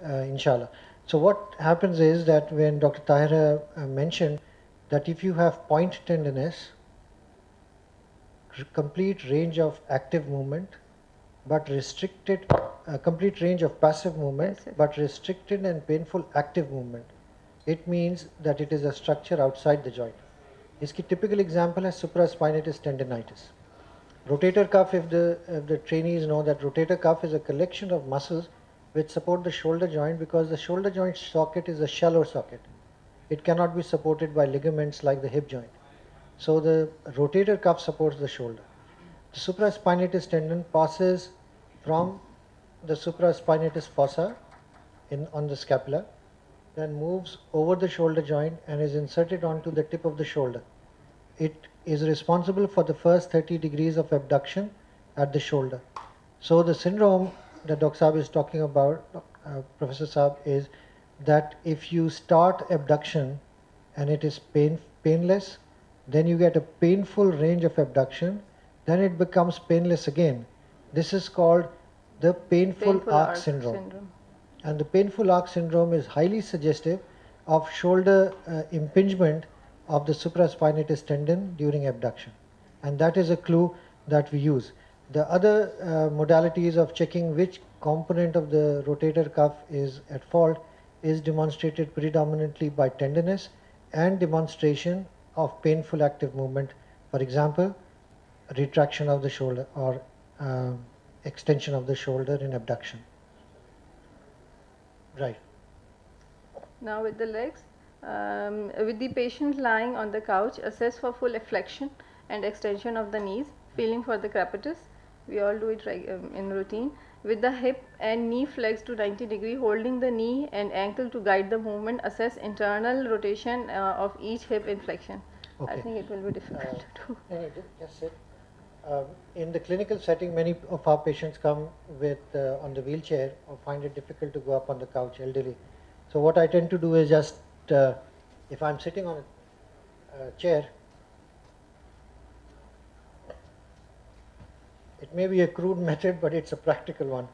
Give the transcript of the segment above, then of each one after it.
inshallah. So what happens is that when Dr. Tahira mentioned that if you have point tenderness, complete range of active movement, but restricted, complete range of passive movement, Yes, yes. but restricted and painful active movement, it means that it is a structure outside the joint. इसकी typical example है supraspinatus tendinitis. Rotator cuff, if the trainees know that rotator cuff is a collection of muscles which support the shoulder joint, because the shoulder joint socket is a shallow socket. It cannot be supported by ligaments like the hip joint. So the rotator cuff supports the shoulder. The supraspinatus tendon passes from the supraspinatus fossa on the scapula, then moves over the shoulder joint and is inserted onto the tip of the shoulder. It is responsible for the first 30 degrees of abduction at the shoulder. So the syndrome that Dr. Saab is talking about, Professor Saab, is that if you start abduction and it is painless, then you get a painful range of abduction, then it becomes painless again. This is called the painful arc syndrome. And the painful arc syndrome is highly suggestive of shoulder impingement of the supraspinatus tendon during abduction. And that is a clue that we use. The other modalities of checking which component of the rotator cuff is at fault is demonstrated predominantly by tenderness and demonstration of painful active movement. For example, retraction of the shoulder or extension of the shoulder in abduction. Right. Now with the legs, with the patient lying on the couch, assess for full flexion and extension of the knees, feeling for the crepitus. We all do it in routine. With the hip and knee flexed to 90 degree, holding the knee and ankle to guide the movement, assess internal rotation of each hip inflection. Okay. I think it will be difficult to do. Just sit. In the clinical setting, many of our patients come with on the wheelchair or find it difficult to go up on the couch, elderly. So what I tend to do is just, if I'm sitting on a chair, it may be a crude method, but it's a practical one.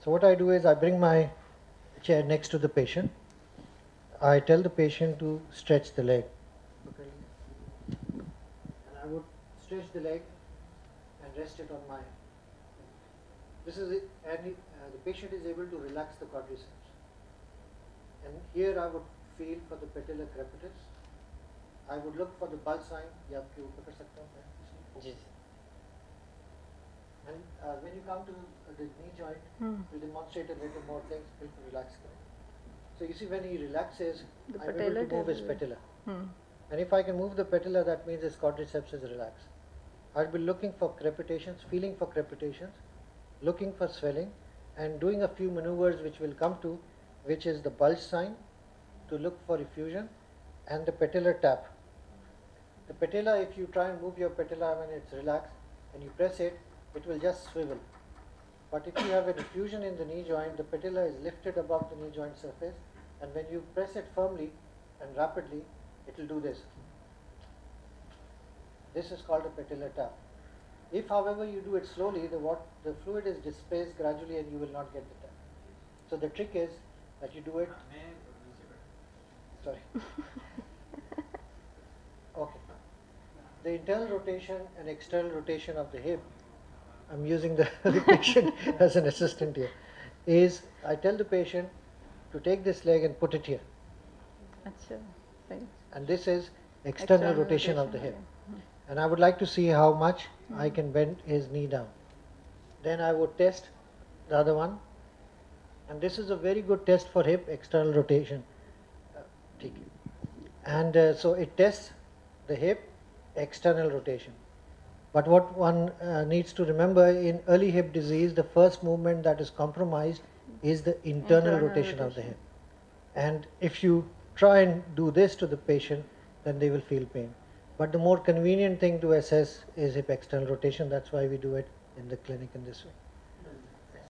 So what I do is I bring my chair next to the patient. I tell the patient to stretch the leg. And I would stretch the leg and rest it on my. This is it, and the patient is able to relax the quadriceps. And here I would feel for the patellar crepitus. I would look for the bulge sign. ये आपके ऊपर कर सकता हूँ मैं? जी. And when you come to the knee joint, we'll demonstrate a little more things. We'll relax. So you see, when he relaxes, I'm able to move his patella. And if I can move the patella, that means his quadriceps is relaxed. I'll be looking for crepitations, feeling for crepitations, looking for swelling, and doing a few maneuvers which we'll come to, which is the bulge sign to look for effusion and the patellar tap. The patella, if you try and move your patella when it's relaxed and you press it, it will just swivel. But if you have an effusion in the knee joint, the patella is lifted above the knee joint surface, and when you press it firmly and rapidly, it will do this. This is called a patellar tap. If, however, you do it slowly, the fluid is displaced gradually and you will not get the tap. So the trick is that you do it. Sorry. Okay. The internal rotation and external rotation of the hip, I'm using the patient as an assistant here, is I tell the patient to take this leg and put it here. Achha, right. And this is external rotation of the hip. And I would like to see how much I can bend his knee down. Then I would test the other one. And this is a very good test for hip external rotation. And so it tests the hip external rotation. But what one needs to remember, in early hip disease, the first movement that is compromised is the internal rotation of the hip. And if you try and do this to the patient, then they will feel pain. But the more convenient thing to assess is hip external rotation. That's why we do it in the clinic in this way.